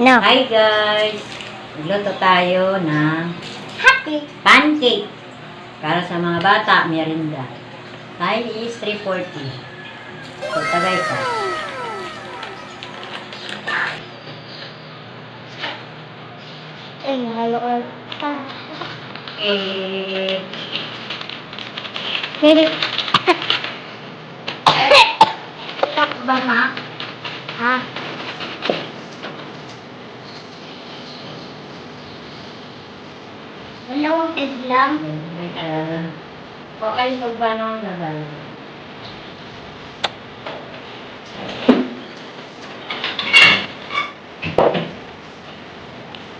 Ano? Hi guys! Magluto tayo ng Happy. pancake para sa mga bata, merienda. Time is 3:40. So, tagay ka. Halo-halo. Eh, Jadi. Tak banget. Ah. Ano Islam? okay, magbanong naman.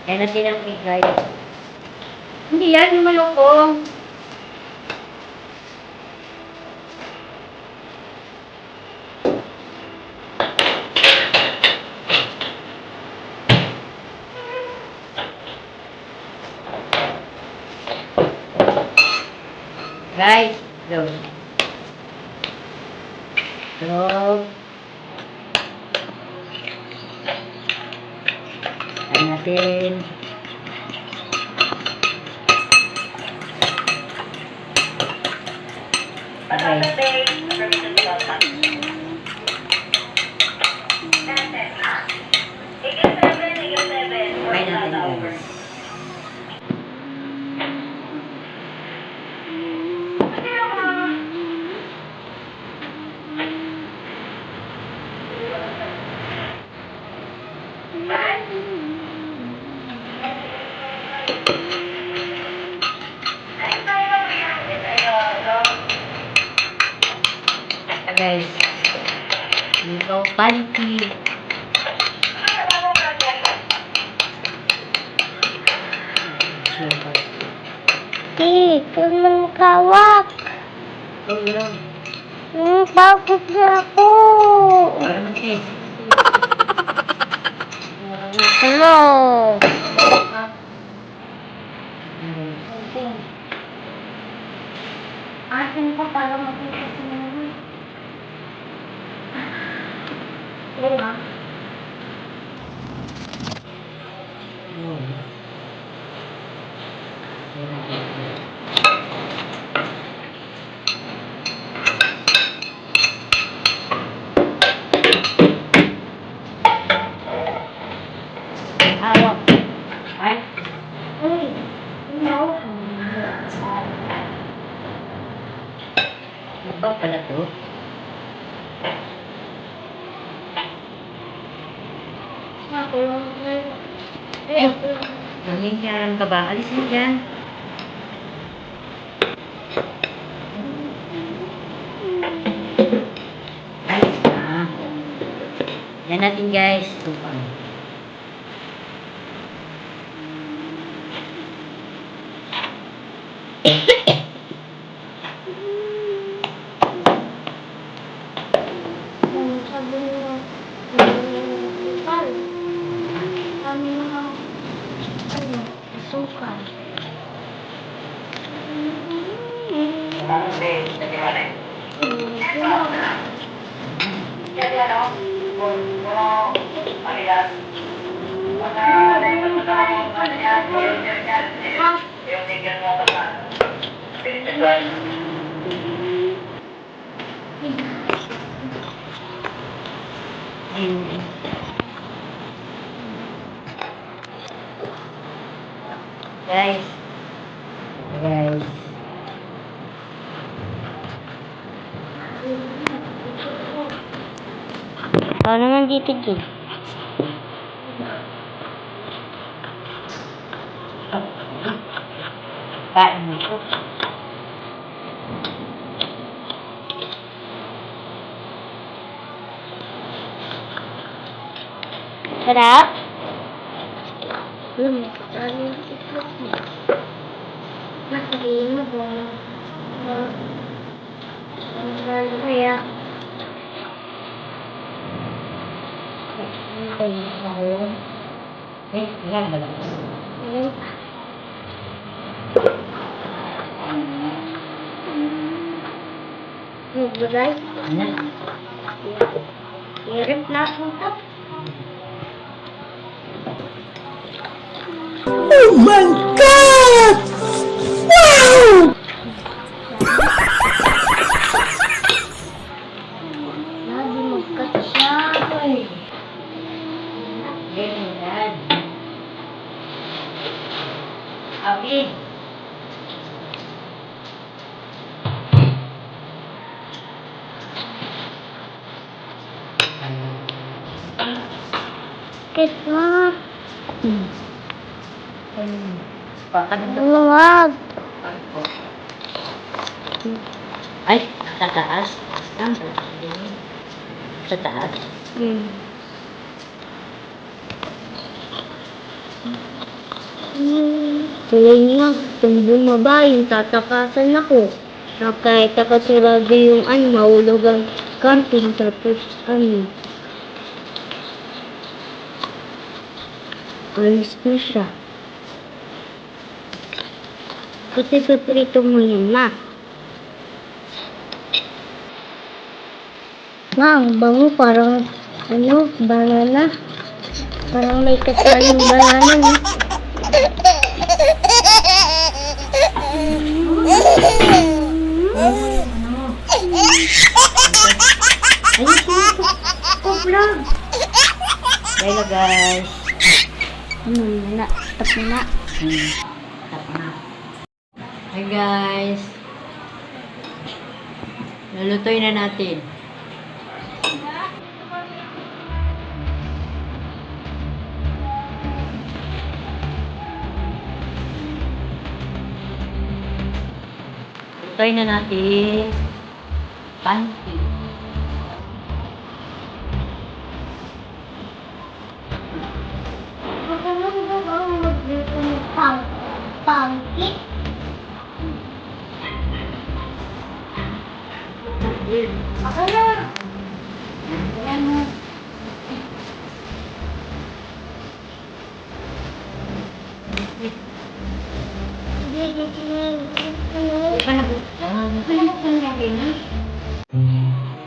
Kaya natin ang igay. Hindi yan, yung malungkong. Guys, go. Go. Ayan natin. Okay. Try natin guys. Guys, dito pancake. Tulong kawak. Tulong. Bakit na ako? Tulong. Atin ko para makita si Mami. Diba? Hawak. Ay, Uy, no. ano ba pala to? Ako lang. Nangingialam ka ba? Alis mo dyan. Alis na. Yan natin guys. Tupang. Sabi nila, sukal. Sabi nila, sukal. Guys. Guys. Ikaw naman dito din. Kain mo ito. Sarap? Sarap yung itlog mo. Masagin mo ba? Masagin mo yan. Yan ba lang? Ayun. Magbagay. Ano? Hirap na akong tap. Oh my God! Wow! Lagi magkasya. Yan. Okay. Kit mo. Pakaganda. Luwag. Ay, sa taas. Sa taas. Tuloy nga, kung bumaba yung tatakasan ako. Na kahit nakasurado yung mahulog ang camping tapos alis na siya. Kasi paprito mo yun, ma. Ma, ang bango parang banana. Parang may kasaling banana, no? Vlog. Hello guys. Na, tapos na. Tap na. Hi guys. Lulutoy na natin. Lutoy na natin. Pancake. Pangkit. Ako na.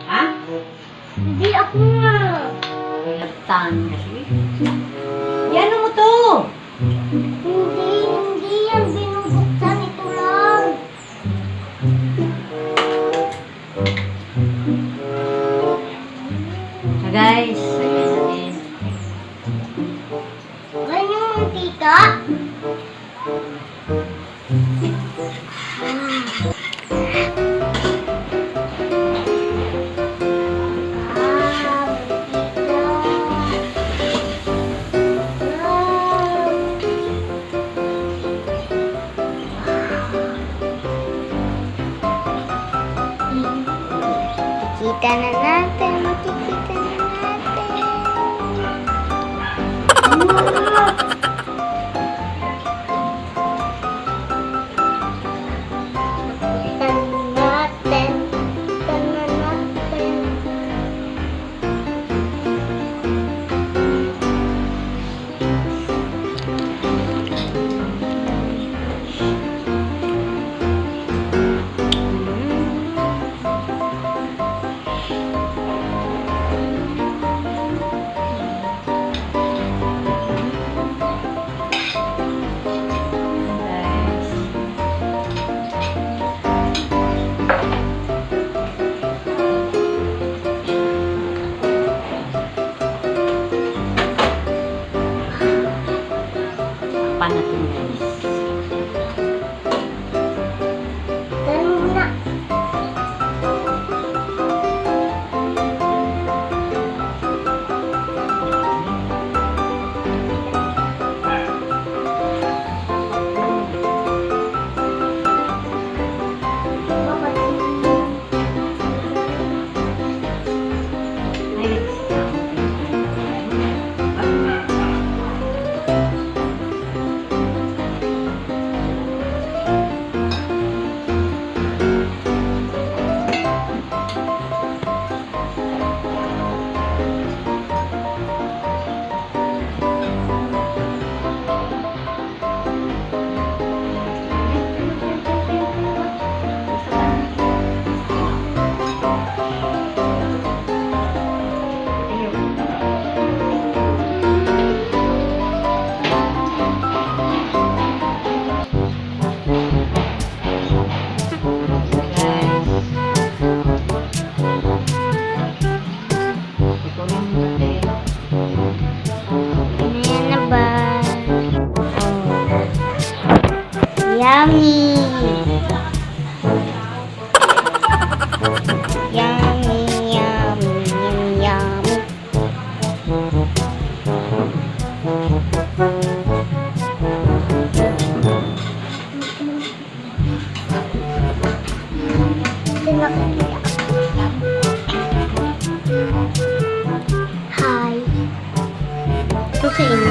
Ha? Hindi ako nga. Laptan kasi. Yan mo to. Hindi yan binubuksan. Ito lang. So guys, lagyan natin. Ganyan mo, tita. Makikita na natin.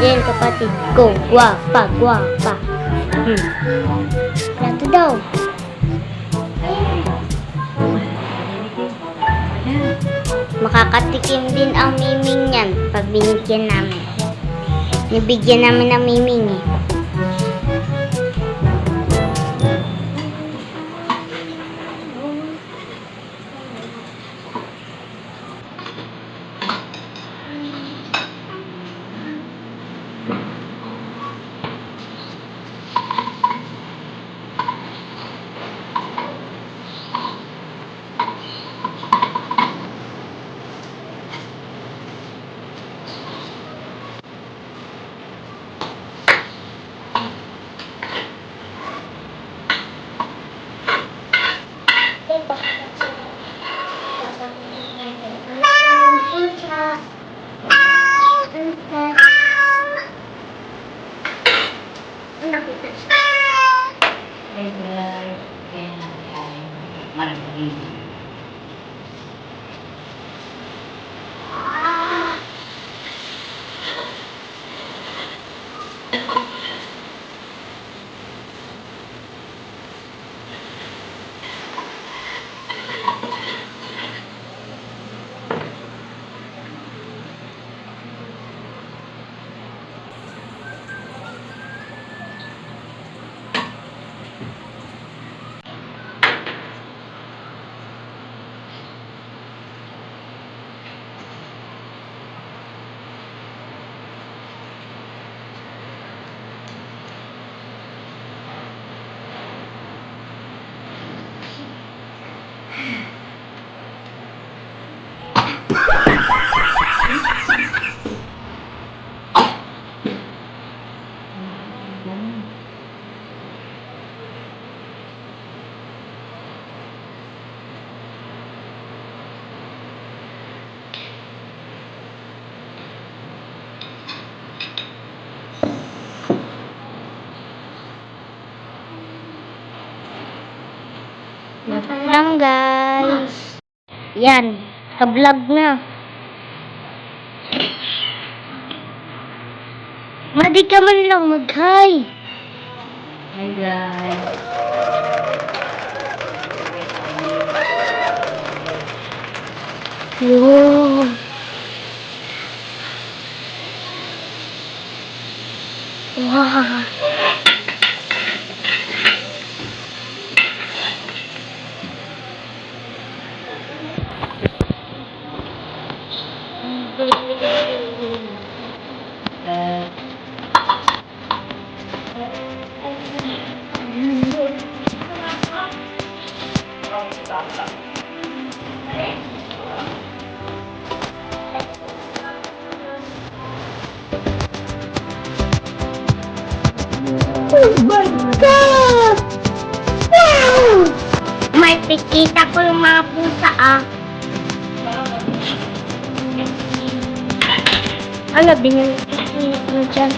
Angel, kapatid ko. Gwapa, gwapa. Plato daw. Makakatikim din ang miming niyan pag binigyan namin. Nibigyan namin ng miming eh. Hey guys, kaya natin ay marami. Lang guys. Yan, ka-vlog na. Madi ka man lang mag-hi. Hey guys. Wow. Wow. Oh my God! Wow! May pikita ko yung mga pusa ah. Ala, binigyan ko na dyan.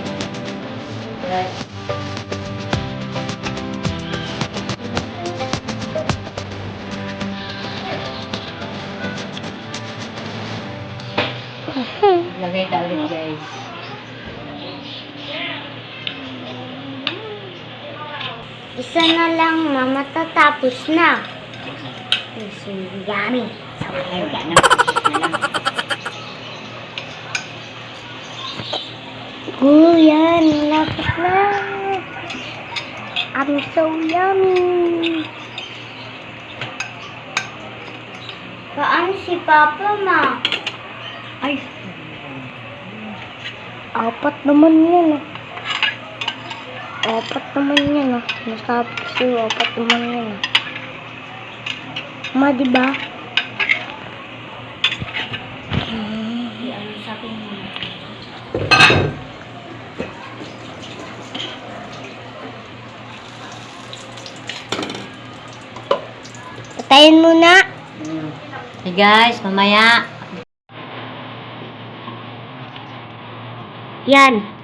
Lagay ka ulit guys. Isa na lang, mama, tatapos na. Yummy. Ay, wala na. Na lang. Oh, yan. Malapit na. I'm so yummy. Saan si Papa, ma? Ay, Apat naman yan, ah. Apat naman yan, ah. Nasabi ko sa'yo, apat naman yan, ah. Ma, diba? ano sabi mo? Patayin muna. Hey guys, mamaya. Yan.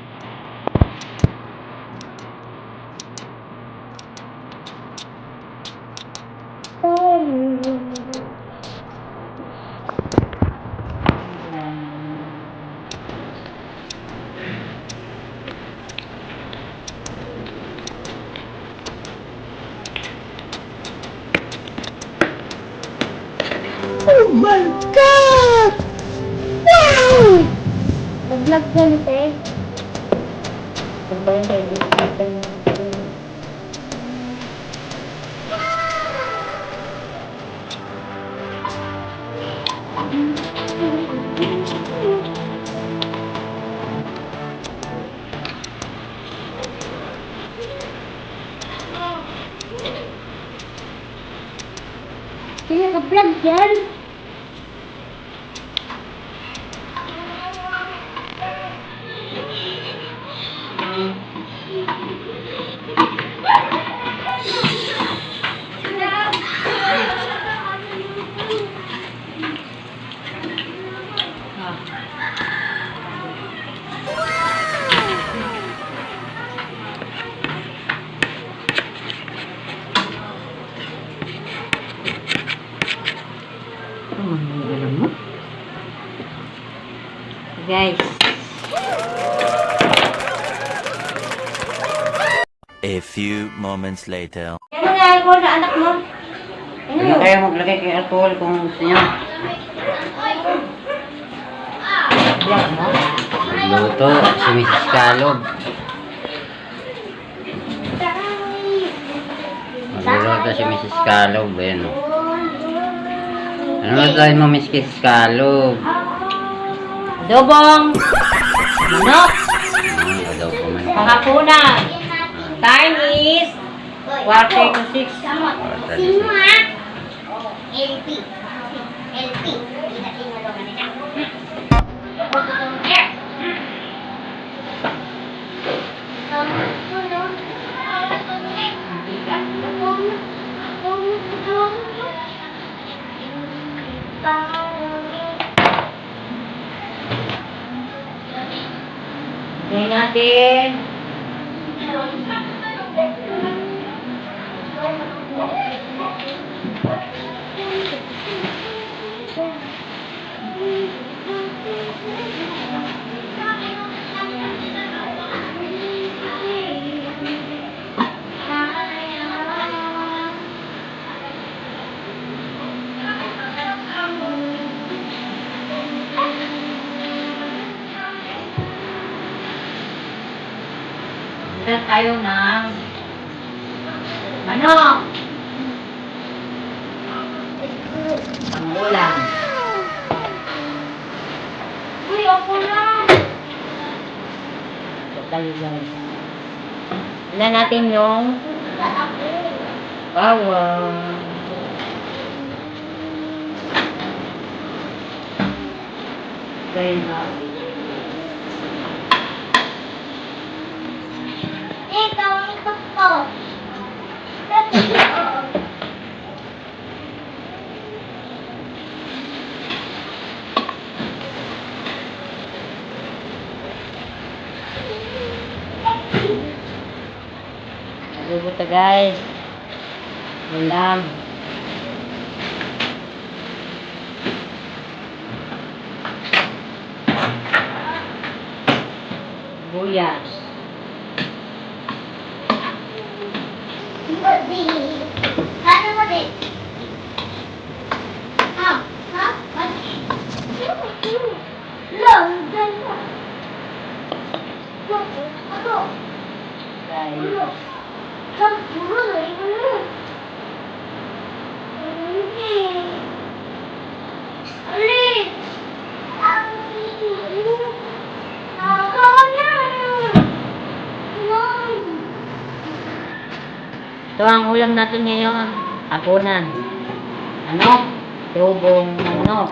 vlog yan, te. Sino ka-vlog yan? Alam mo? Guys. A few moments later. Ano nga alcohol na anak mo? Ano yun? Kayo maglagay kay alcohol kung gusto nyo. Black mo? Luto, si Mrs. Calog. Magluluto si Mrs. Calog. Ayan o. Ano lutuin mo, Mrs. Calog? Adobong! Manok! Daw po man. Pangapunan! Time is 4:06. Sino ha? LP. LP. Ngayon natin. Meron tayo ng manok. Ang ulam. Uy, ako na. Ito tayo guys. Ilan natin yung bawang. Gaya na. Ito, ito ko. Adobo to guys. Ulam. Buyas. Ano mo din? Ha? Ha? Lang, dyan ka. Ano? Guys. Puro na yun. Alin? Ito ang ulam natin ngayon. Hapunan. Ano? Adobong manok.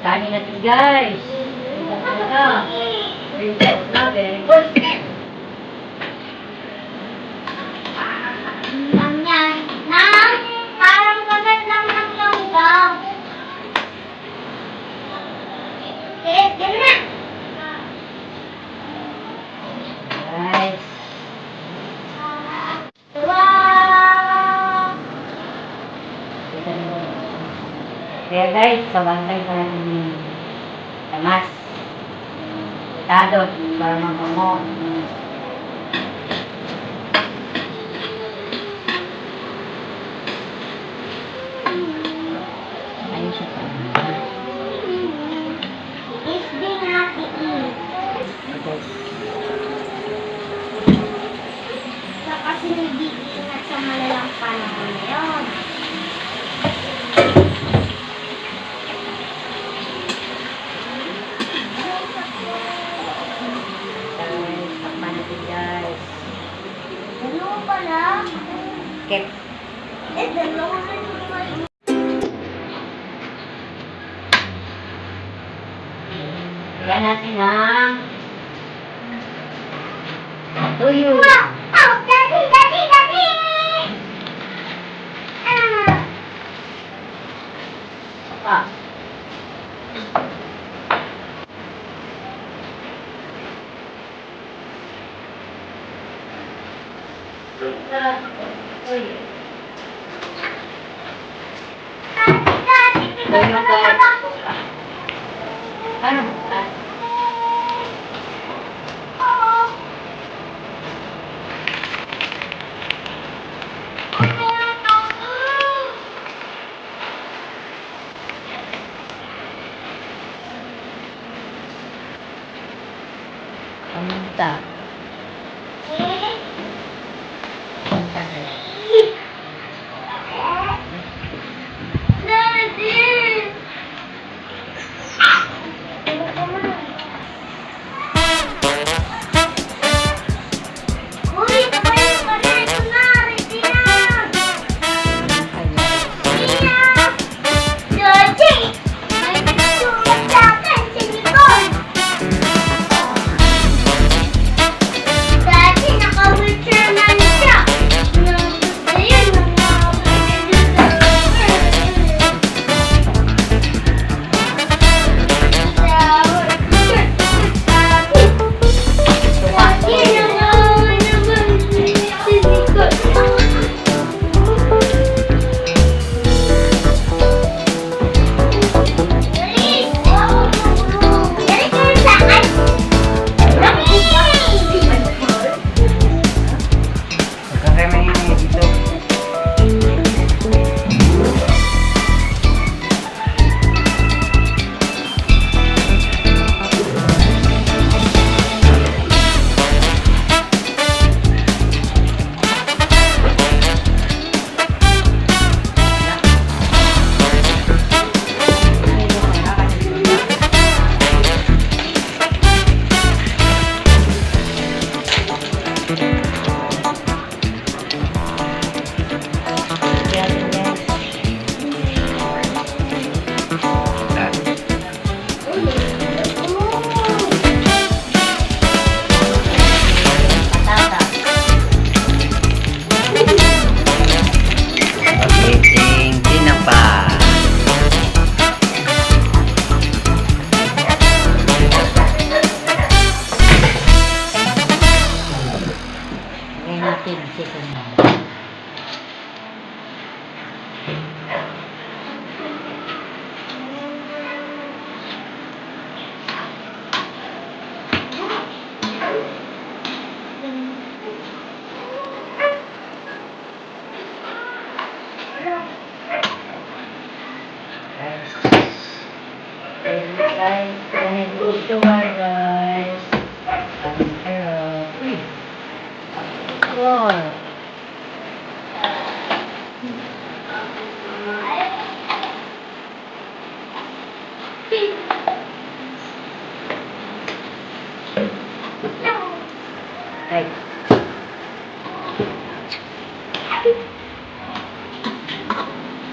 Kanin natin guys. Natin. Parang kagat lang ng langgam. Ganun na. Guys. Wow! Kaya guys, sabantay pa natin yung tamas. Tadot para mabango. Kek. Yan natin ang tuyo. Ah. Tuyo guys. Ano? Kamunta. Pagiting tinapa. Ngayon natin sisig. Guys, dahil ito guys. Ang harap. Uy. Wow. Ay.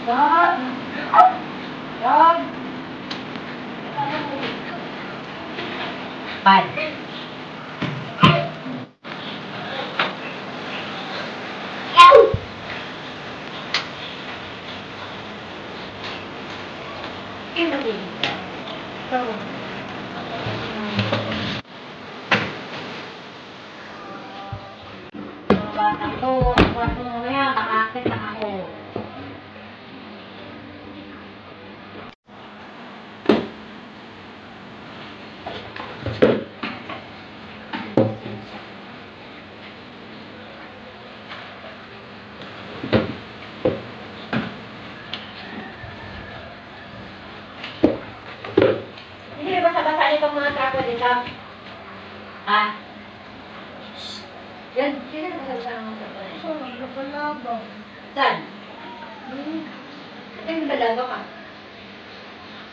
Dog. Dog. Pan. Hindi ba basa-basa itong mga trapo dito? Ha? Yan, sino basa-basa ng mga trapo dito? Saan? Ito yung balaga ka.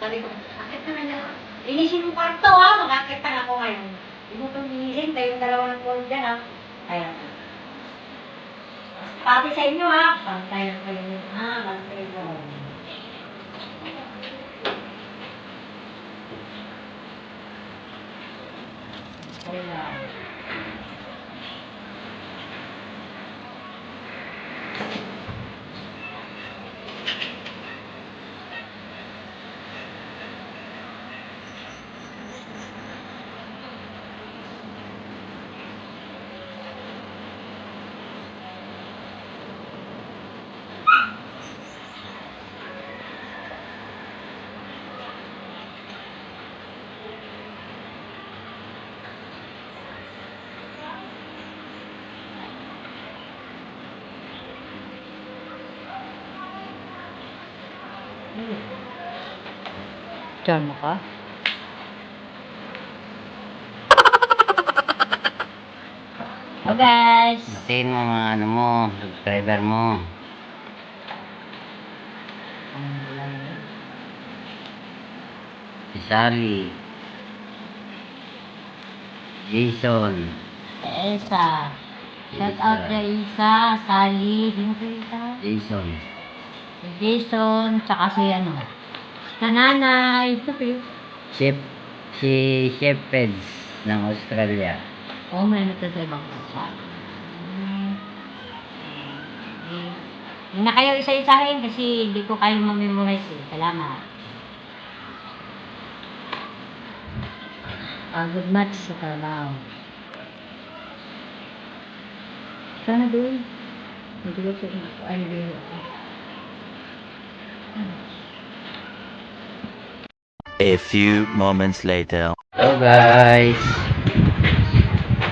Sabi ko, akit na nga. Linisin yung kwarto ha, makakit na ako ngayon. Hindi mo itong linisin, tayo yung dalawa ng phone dyan ha. Ayan. Pati sa inyo ha. Pantayan kayo. Ha, pantayan mo. Kaya. Diyan mo ka? Hello guys! Batiin mo mga ano mo, subscriber mo. Si Sally. Jason. Elsa. Shout out kay Isa, Sally, sino kay Isa? Jason. Si Jason, tsaka si ano? Sa nanay. Chef. Si Chef Peds ng Australia. Oo, may ano sa ibang bansa. Hindi na kayo isa-isahin kasi hindi ko kayo mamemorize eh. Salamat. Good match sa Carabao. Sana doon. Hindi ko sa ay hindi ako. A few moments later. Hello guys!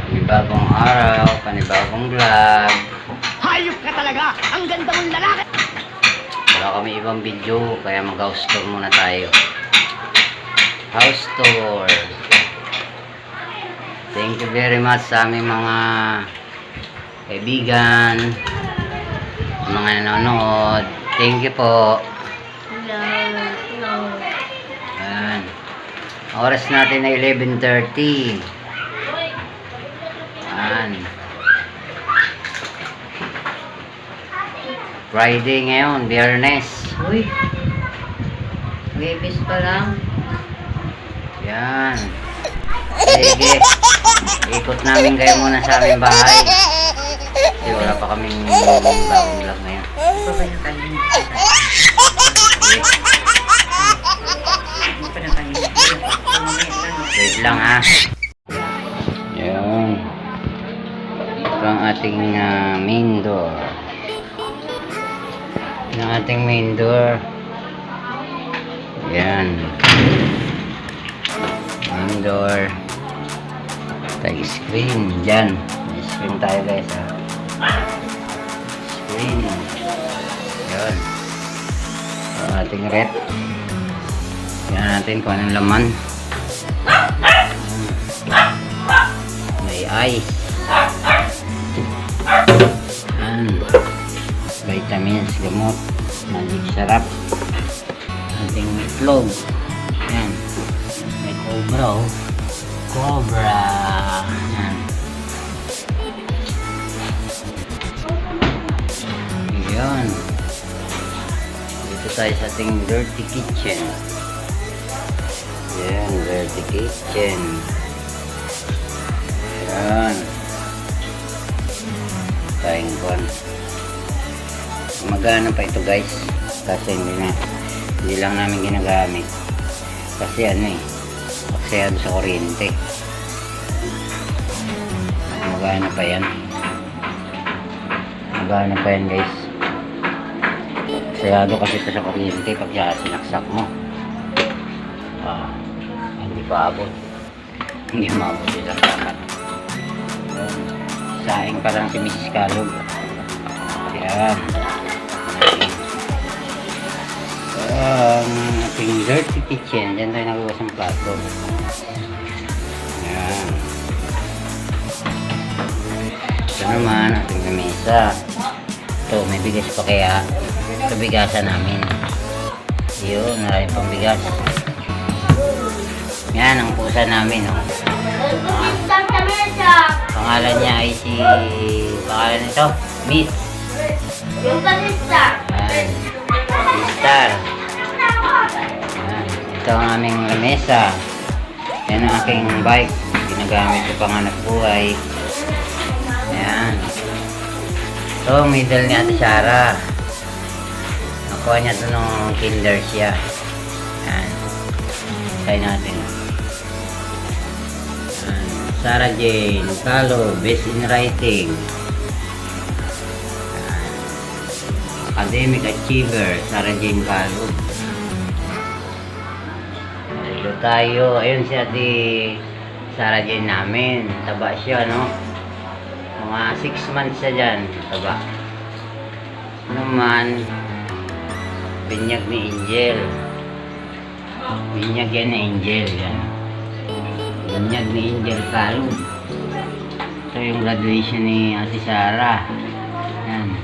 Panibagong araw, panibagong vlog. Hayop ka talaga! Ang ganda mong lalaki! Wala kami ibang video, kaya mag-house tour muna tayo. House tour. Thank you very much sa aming mga kaibigan, mga nanonood. Thank you po. Hello. Ayan. Oras natin na 11:30. Ayan. Friday ngayon, Biyernes. Uy. Bibis pa lang. Yan. Sige. Ikot namin kayo muna sa aming bahay. Kasi wala pa kaming bagong vlog ngayon. Ito ba yung kanina? Okay. Ano pa na kanina? Wait lang ha. Yun. Ito ang ating main door. Ito ang ating main door. Yan. Main door. Tayo screen. Dyan. May screen tayo guys ha. Screen. Yun. Ang ating rep. Tingnan natin kung anong laman. May ice. Yan. Vitamins, gamot. Magic sarap. Ating itlog. Yan. May cobra oh. Cobra. Yan. Yan. Dito tayo sa ating dirty kitchen. Yan, dirty kitchen. Yan. Tayong kon. Magana pa ito guys. Kasi hindi lang namin ginagamit. Kasi ano eh. Aksayado sa kuryente. Magana pa yan. Magana pa yan guys. Aksayado kasi ito sa kuryente pag sinaksak mo. Hindi pa abot. Hindi maabot yung saksakan. Saing pa lang si Mrs. Calog. Yan. Ang ating dirty kitchen. Diyan tayo nagawas ng plato. Yan. Ito naman ating lamesa. Ito may bigas pa kaya. Ito bigasan namin. Yun, maraming pang bigas. Yan ang pusa namin. Oh. Pangalan niya ay si... Pangalan nito? Miss. Yung kanista. Yan. Star. Yan. Ito ang aming lamesa. Yan ang aking bike. Ginagamit ko pang anak buhay. Yan. Ito, middle ni Ate Sarah. Nakuha niya ito nung kinder siya. Yan. Try natin. Yan. Sarah Jane Calo, Best in Writing. Yan. Academic Achiever, Sarah Jane Calo. Dito tayo. Ayun si Ate Sarah Jane namin. Taba siya, no? Mga 6 months siya dyan. Taba. Naman, binyag ni Angel. Binyag yan ni Angel. Yan. Binyag ni Angel Calo. Ito yung graduation ni Ate Sarah. Yan.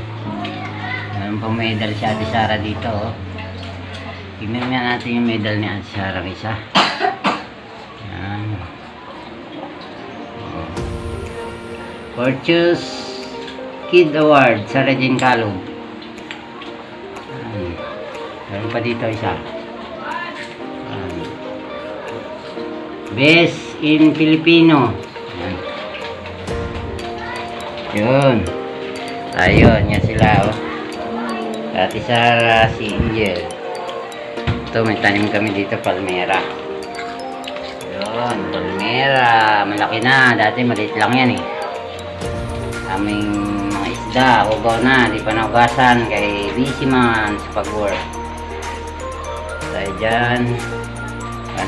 Meron pang medal si Ate Sarah dito. Oh. Tignan nga natin yung medal ni Ate Sarah isa. Yan. Fortune's Kid Award, Sarah Jane Calo. Meron pa dito isa. Best in Filipino. Yun. Ayun, yan sila. Oh. Ate Sarah, si Angel. Ito, may tanim kami dito, palmera. Yun, palmera. Malaki na. Dati maliit lang yan eh. Aming mga isda, ugaw na, di pa naugasan kay busy man sa pag-work. Tayo dyan,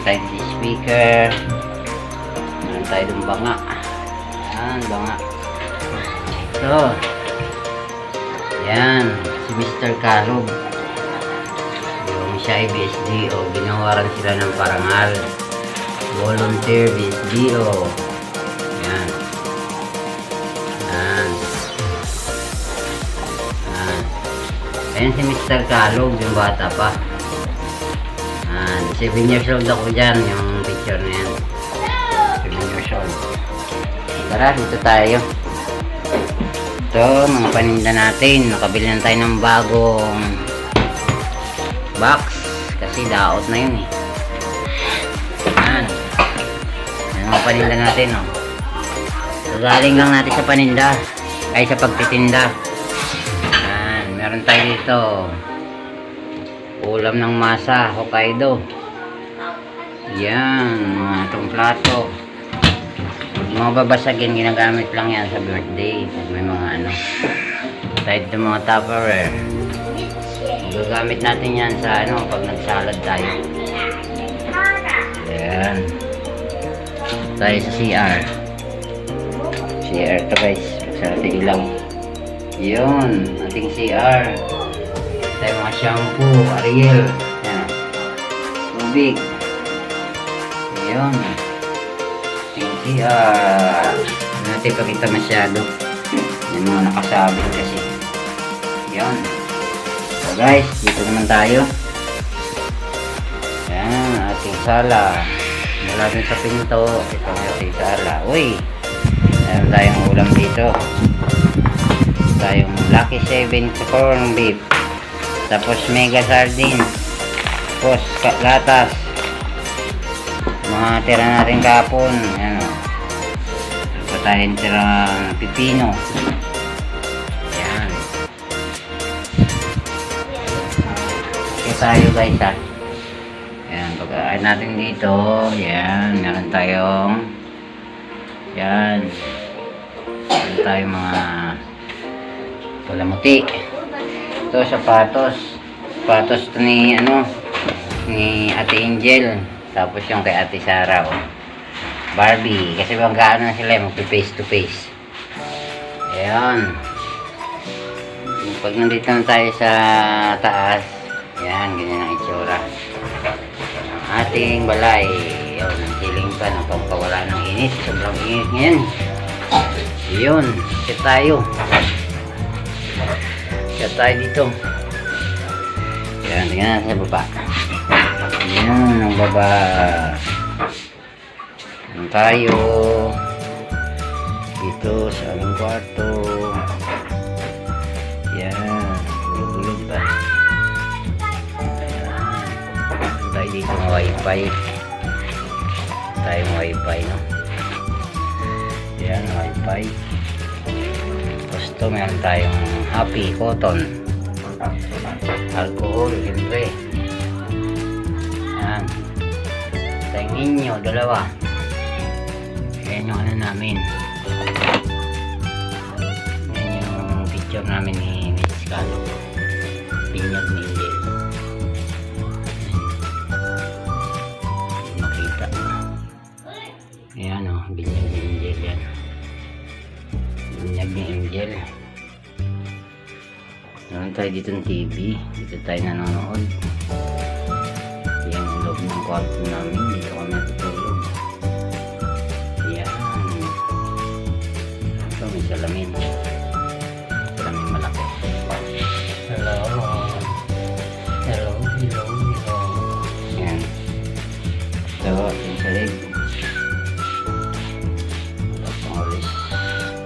tayo si speaker, tayo dong banga. Yan, banga. So, yan, si Mr. Kalog. Yung siya ay BSDO, ginawaran sila ng parangal. Volunteer BSDO. Yan. Ayan si Mr. Kalog, yung bata pa. 7 years old ako dyan, yung picture na yan. 7 years old. Tara, dito tayo. Ito, mga paninda natin. Nakabili na tayo ng bagong box. Kasi daot na yun eh. Ayan. Ayan mga paninda natin, oh. So, galing lang natin sa paninda. Ay, sa pagtitinda. Meron tayo dito ulam ng masa, Hokkaido. Yan, mga itong plato. Mga babasagin, ginagamit lang yan sa birthday. May mga ano tayo dito, mga Tupperware. Gagamit natin yan sa ano, pag nagsalad tayo. Yan. Tayo sa CR. CR to guys, sa ating ilaw. Yun, ating CR. Tayo mga shampoo, Ariel. Yan. Tubig. Yun. Ating CR. Hindi natin pakita masyado. Yung mga nakasabit kasi. Yun. So guys, dito naman tayo. Yan, ating sala. Mula dun sa pinto. Ito ang ating sala. Uy! Meron tayong ulam dito. Tayong Lucky 7 corn beef, tapos mega sardine, tapos latas, mga tira natin kapon. Ano, pa tayong tira pipino. Yan. Okay tayo guys ha. Yan, pagkain natin dito. Yan, meron tayong yan, meron tayong mga palamuti. Ito sapatos. Sapatos to ni ano, ni Ate Angel. Tapos yung kay Ate Sarah, oh. Barbie. Kasi magkaano na sila, magpe-face to face. Ayan. Pag nandito na tayo sa taas, yan, ganyan ang itsura. Ang ating balay. Yun, ang siling pa, napapawala ng init. Sobrang init ngayon. Yun, sit tayo. Siya tayo dito. Yan, tingnan natin sa baba. Yan, ang baba. Yan tayo. Dito sa aming kwarto. Yan. dito ng wifi. Tayong wifi, no? Yan, wifi. Tapos ito, meron tayong Happy Cotton. Alcohol, siyempre. Yan. Tayong Ninyo, dalawa. Yan yung ano namin. Yan yung picture namin ni Mrs. Calo. Pinyag ni Angel. Makita. Ayan o, binyag ni Angel yan. Binyag ni Angel. Meron tayo dito ng TV. Dito tayo nanonood. Yan ang loob ng kwarto namin. Dito kami natutulog. Ayan. Ito may salamin. Salamin malaki. Hello. Hello, hello, hello. Ayan. Ito, yung salig. Ito, pangulis.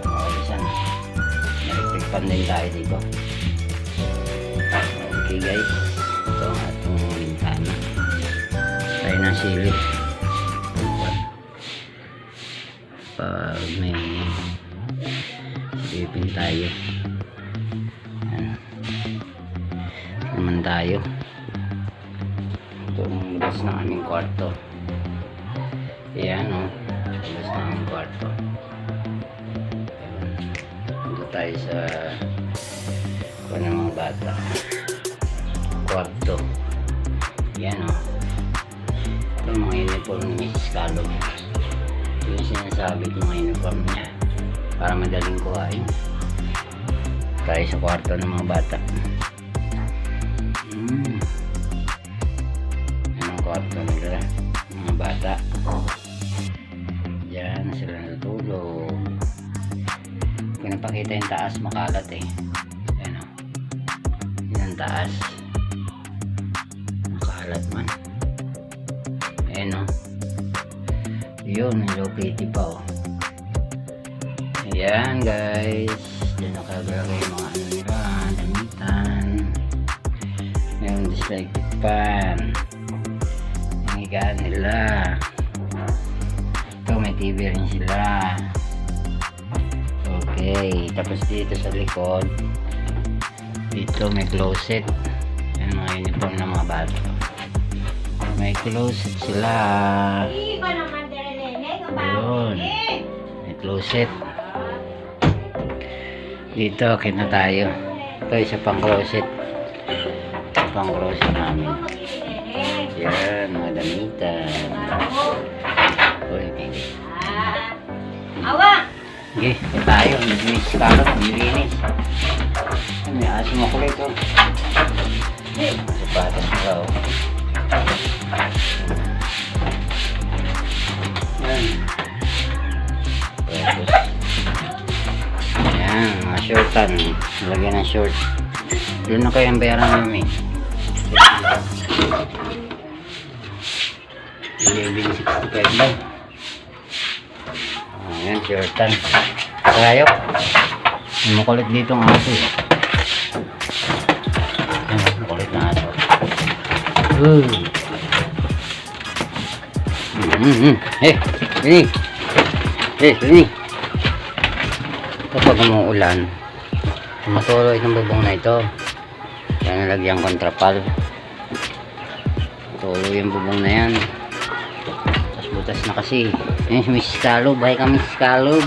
Pangulisan. Electric fan din tayo dito. Okay guys. Ito ang atong bintana. Tayo ng silip. Pag may silipin tayo. Ayan. Naman tayo. Ito ang labas ng aming kwarto. Ayan o. Labas ng aming kwarto. Ayan. Dito tayo sa kung ng mga bata. Kwarto. Ayan o. Ito mga uniform ni Mrs. Calo. Ito yung sinasabi ko mga uniform niya. Para madaling kuhain. Tayo sa kwarto ng mga bata. Anong kwarto nila? Mga bata. Diyan na sila natulog. Kung napakita yung taas, makalat eh. Ayan o. Yan ang taas. Makalat man. Ayan o. Yun, Hello Kitty pa o. Ayan guys. Diyan nakalagay yung mga ano nila. Damitan. Meron dislike pan. Ang higaan nila. Ito may TV rin sila. Okay. Tapos dito sa likod. Dito may closet. Yan mga uniform ng mga bata. May closet sila. Ayun. May closet. Dito kita tayo. Ito isa pang closet. Pang closet namin. Yan, mga damitan. Uy, hindi. Awa! Sige, tayo. Miss Carlo, nilinis. May aso mo kulit oh. Sapatos nila oh. Yan. Tapos, yan, mga shortan. Lagyan ng short. Doon na kayo ang bayaran namin. 11.65 lang. Ayan, shortan. Karayo. May makulit dito ang aso eh. Ayan, makulit na aso. Lini. Lini. Kapag umuulan, matuloy ng bubong na ito. Kaya nalagyan kontrapal. Tuloy yung bubong na yan. Tapos butas na kasi. Eh, Mrs. Calub. Bahay ka Mrs. Calub.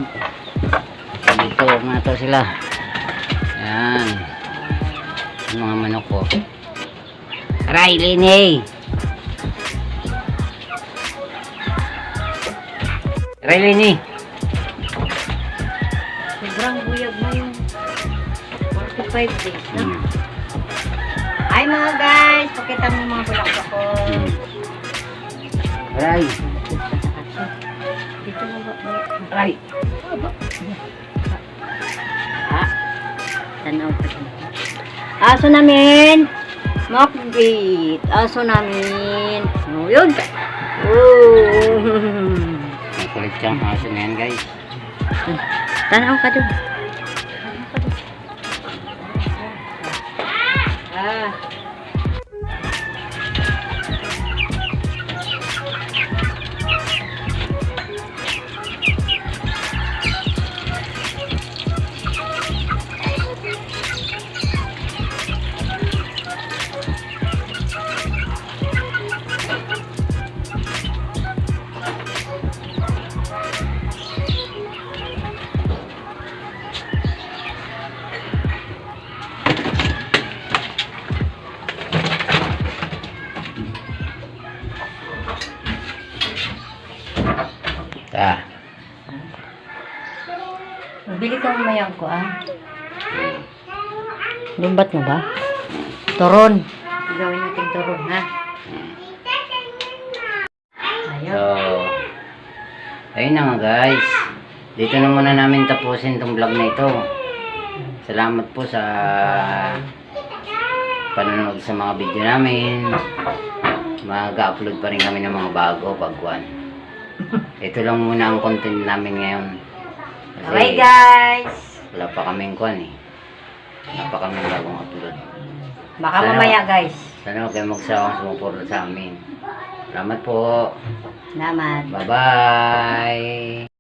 Dito, mga to sila. Ayan. Yung mga manok ko. Aray, Lini! Aray, Lini! Sobrang buyag na yung 45 days, no? Hi mga guys! Pakita mo mga bulaklak ko. Aray! Dito mo ba? Aray! Ha? Tanaw pa siya. Aso namin! Mockgate! Aso namin! Oh, yun! Oh! May kulit siyang aso na yan guys. Tanaw ka doon. Ah! yung kuan. Lumbat mo ba? Turon. Gawin natin turon, ha? So, ayun na nga guys. Dito na muna namin tapusin tong vlog na ito. Salamat po sa panonood sa mga video namin. Mag-upload pa rin kami ng mga bago pagkuhan. Ito lang muna ang content namin ngayon. Kasi Okay guys. wala pa kaming kuhan eh. Wala pa kaming bagong upload. Baka mamaya guys. Sana huwag kayong magsawang sumuporta sa amin. Salamat po. Salamat. Bye-bye.